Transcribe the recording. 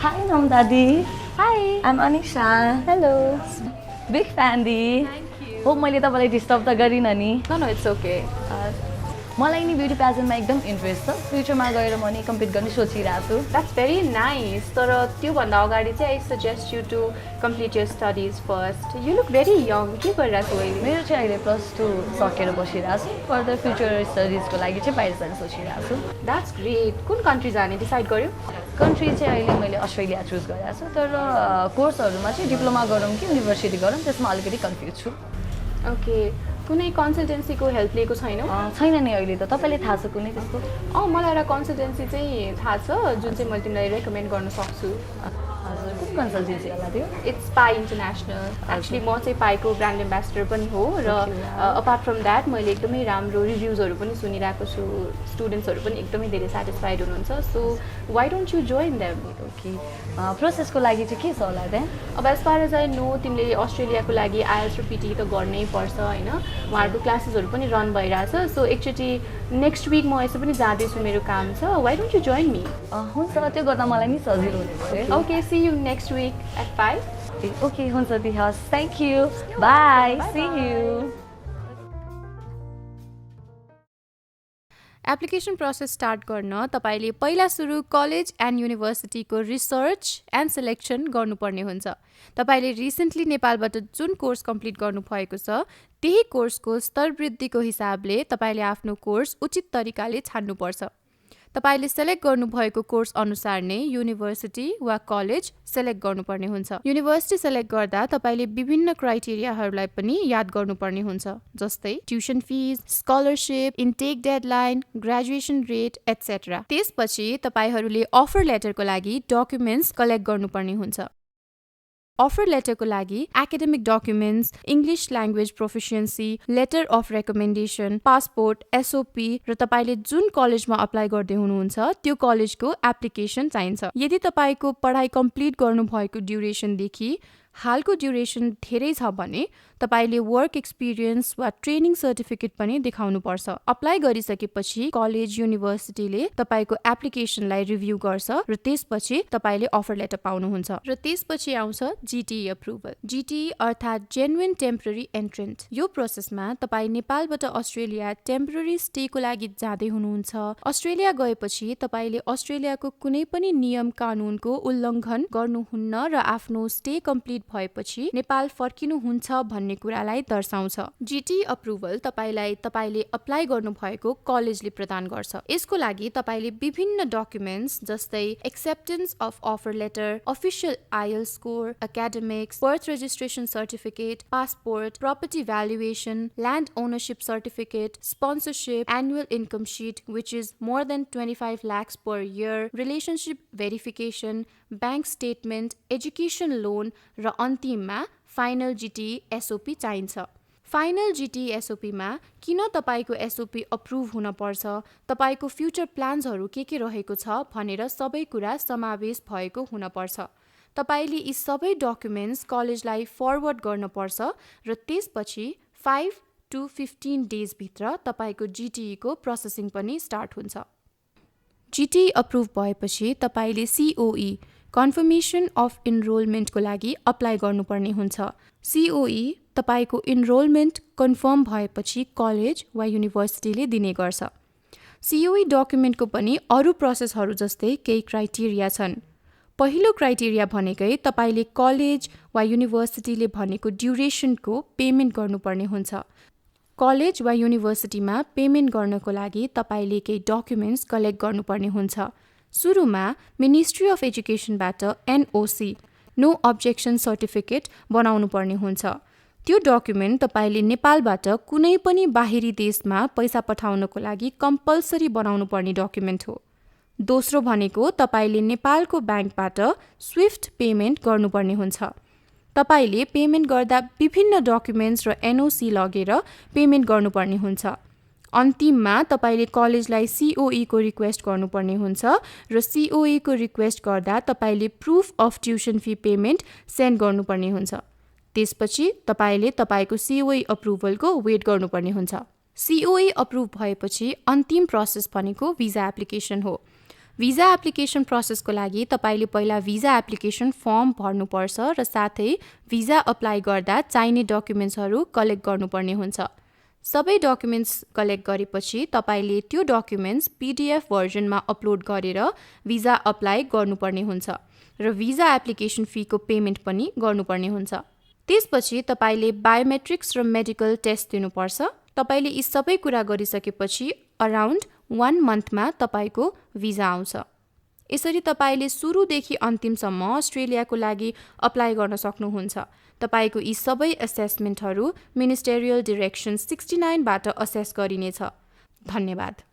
Hi, Namdadi. Hi. I'm Anisha. Hello. Big fan, Di. Thank you. Hope मैले तपाईँलाई disturb त गरिनँ नि. No, it's okay. मलाई नि ब्युटी प्याजनमा एकदम इन्ट्रेस्ट छ. फ्युचरमा गएर म नि कम्पिट गर्ने सोचिरहेको छु. That's very nice. तर त्योभन्दा अगाडि चाहिँ I suggest you to complete your studies first. You look very young. के गरिरहेको छौ अहिले? मेरो चाहिँ अहिले +2 सकेर बसिरहेको छु. फर्दर फ्युचर स्टडिजको लागि चाहिँ बाहिर जाने सोचिरहेको छु. That's great. कुन कन्ट्री जाने डिसाइड गर्यौ? कन्ट्री चाहिँ अहिले मैले अस्ट्रेलिया चुज गरेको छु. तर कोर्सहरूमा चाहिँ डिप्लोमा गरौँ कि युनिभर्सिटी गरौँ त्यसमा अलिकति कन्फ्युज छु. ओके. कुनै कन्सल्टेन्सीको हेल्प लिएको छैनौ? छैन नि अहिले त. तपाईँले थाहा छ कुनै त्यस्तो? मलाई एउटा कन्सल्टेन्सी चाहिँ थाहा छ जुन चाहिँ मैले तिमीलाई रेकमेन्ड गर्न सक्छु. हजुर कुन कन्सल्टेन्सी होला त्यो? It's pie international. एक्चुली म चाहिँ पाईको ब्रान्ड एम्बेसडर पनि हो र अपार्ट फ्रम द्याट मैले एकदमै राम्रो रिभ्युजहरू पनि सुनिरहेको छु. स्टुडेन्ट्सहरू पनि एकदमै धेरै सेटिस्फाइड हुनुहुन्छ. So why don't you join them? Okay. प्रोसेसको लागि चाहिँ के छ होला त्यहाँ? अब as far as I know तिमीले अस्ट्रेलियाको लागि आइएल्स र पिटी त गर्नै पर्छ होइन. उहाँहरूको क्लासेसहरू पनि रन भइरहेछ. सो एकचोटि नेक्स्ट विक म यसो पनि जाँदैछु, मेरो काम छ. Why don't you join me? हुन्छ त्यो गर्दा मलाई नि सजिलो हुनेछ. Okay, see you next week at 5. Okay हुन्छ दी. हस्, thank you. Bye. See you. Application process start गर्न तपाईले पहिला सुरु कलेज एन्ड युनिभर्सिटीको रिसर्च एन्ड सिलेक्सन गर्नुपर्ने हुन्छ. तपाईले रिसेन्टली नेपालबाट जुन कोर्स कम्प्लिट गर्नुभएको छ त्यही कोर्सको स्तरवृद्धिको हिसाबले तपाईले आफ्नो कोर्स उचित तरिकाले छान्नुपर्छ. तपाईले सेलेक्ट गर्नुभएको कोर्स अनुसार नै युनिभर्सिटी वा कलेज सेलेक्ट गर्नुपर्ने हुन्छ. युनिभर्सिटी सेलेक्ट गर्दा तपाईले विभिन्न क्राइटेरियाहरूलाई पनि याद गर्नुपर्ने हुन्छ, जस्तै tuition fees, scholarship, intake deadline, graduation rate etcetera. त्यसपछि तपाईहरूले अफर लेटरको लागि डकुमेन्ट्स कलेक्ट गर्नुपर्ने हुन्छ. अफर लेटरको लागि academic documents, English language proficiency, letter of recommendation, passport, SOP र तपाईले जुन कलेजमा अप्लाई गर्दै हुनुहुन्छ त्यो कलेजको एप्लिकेसन चाहिन्छ. यदि तपाईको पढाइ कम्प्लिट गर्नुभएको ड्युरेसनदेखि हालको ड्युरेसन धेरै छ भने तपाईले वर्क एक्सपिरियन्स वा ट्रेनिङ सर्टिफिकेट पनि देखाउनुपर्छ. अप्लाई गरिसकेपछि कलेज युनिभर्सिटीले तपाईको एप्लिकेसनलाई रिभ्यू गर्छ र त्यसपछि तपाईले अफर लेटर पाउनुहुन्छ. र त्यसपछि आउँछ जिटिई अप्रुभल. जिटिई अर्थात् जेन्युइन टेम्पररी एन्ट्रेन्ट. यो प्रोसेसमा तपाई नेपालबाट अस्ट्रेलिया टेम्पररी स्टेको लागि जाँदै हुनुहुन्छ. अस्ट्रेलिया गएपछि तपाईले अस्ट्रेलियाको कुनै पनि नियम कानुनको उल्लङ्घन गर्नुहुन्न र आफ्नो स्टे कम्प्लिट भएपछि नेपाल फर्किनुहुन्छ भन्ने कुरालाई दर्शाउँछ. जिटिई अप्रुभल तपाईलाई तपाईले अप्लाई गर्नुभएको कलेजले प्रदान गर्छ. यसको लागि तपाईले विभिन्न डकुमेन्ट्स जस्तै acceptance of offer letter, official IELTS score, academics, birth registration certificate, passport, property valuation, land ownership certificate, sponsorship, annual income sheet which is more than 25 lakhs per year, relationship verification, bank statement, education loan र अन्तिममा final जिटिई SOP चाहिन्छ. Final जिटिई एसओपीमा किन तपाईको SOP approve हुन पर्छ, तपाईको future प्लान्सहरू के रहेको छ भनेर सबै कुरा समावेश भएको हुन पर्छ. तपाईले यी सबै डकुमेन्ट्स कलेजलाई फरवर्ड गर्न पर्छ र त्यसपछि 5 to 15 days भित्र तपाईको जिटिई को प्रोसेसिङ पनि स्टार्ट हुन्छ. जिटिई अप्रुभ भएपछि तपाईले सीओई कन्फर्मेसन अफ इनरोलमेन्टको लागि अप्लाई गर्नुपर्ने हुन्छ. सीओई तपाईको इनरोलमेन्ट कन्फर्म भएपछि कलेज वा युनिभर्सिटीले दिने गर्छ. सीओई डकुमेन्टको पनि अरू प्रोसेसहरू जस्तै केही क्राइटेरिया छन्. पहिलो क्राइटेरिया भनेकै तपाईले कलेज वा युनिभर्सिटीले भनेको ड्युरेसनको पेमेन्ट गर्नुपर्ने हुन्छ. कलेज वा युनिभर्सिटीमा पेमेन्ट गर्नको लागि तपाईले केही डकुमेन्ट्स कलेक्ट गर्नुपर्ने हुन्छ. सुरुमा मिनिस्ट्री अफ एजुकेसनबाट एनओसी नो अब्जेक्सन सर्टिफिकेट बनाउनु पर्ने हुन्छ. त्यो डकुमेन्ट तपाईले नेपालबाट कुनै पनि बाहिरी देशमा पैसा पठाउनको लागि कम्पल्सरी बनाउनु पर्ने डकुमेन्ट हो. दोस्रो भनेको तपाईले नेपालको ब्याङ्कबाट स्विफ्ट पेमेन्ट गर्नुपर्ने हुन्छ. तपाईले पेमेन्ट गर्दा विभिन्न डकुमेन्ट्स र एनओसी लगेर पेमेन्ट गर्नुपर्ने हुन्छ. अन्तिममा तपाईले कलेजलाई सीओई को रिक्वेस्ट गर्नुपर्ने हुन्छ र सीओई को रिक्वेस्ट गर्दा तपाईले proof of tuition fee payment send गर्नुपर्ने हुन्छ. त्यसपछि तपाईले तपाईको सीओई अप्रुभलको वेट गर्नुपर्ने हुन्छ. सीओई अप्रुभ भएपछि अन्तिम प्रोसेस भनेको भिजा एप्लिकेसन हो. भिजा एप्लिकेसन प्रोसेसको लागि तपाईँले पहिला भिजा एप्लिकेसन फर्म भर्नुपर्छ र साथै भिजा अप्लाई गर्दा चाहिने डकुमेन्ट्सहरू कलेक्ट गर्नुपर्ने हुन्छ। सबै डकुमेन्ट्स कलेक्ट गरेपछि तपाईँले त्यो डकुमेन्ट्स PDF भर्जनमा अपलोड गरेर भिजा अप्लाई गर्नुपर्ने हुन्छ र भिजा एप्लिकेसन फीको पेमेन्ट पनि गर्नुपर्ने हुन्छ। त्यसपछि तपाईँले बायोमेट्रिक्स र मेडिकल टेस्ट दिनुपर्छ। तपाईँले यी सबै कुरा गरिसकेपछि अराउन्ड 1 मन्थमा तपाईँको भिजा आउँछ। यसरी तपाईँले सुरुदेखि अन्तिमसम्म अस्ट्रेलियाको लागि अप्लाई गर्न सक्नुहुन्छ। तपाईँको यी सबै असेसमेन्टहरू मिनिस्टेरियल डिरेक्सन 69 बाट असेस गरिनेछ। धन्यवाद।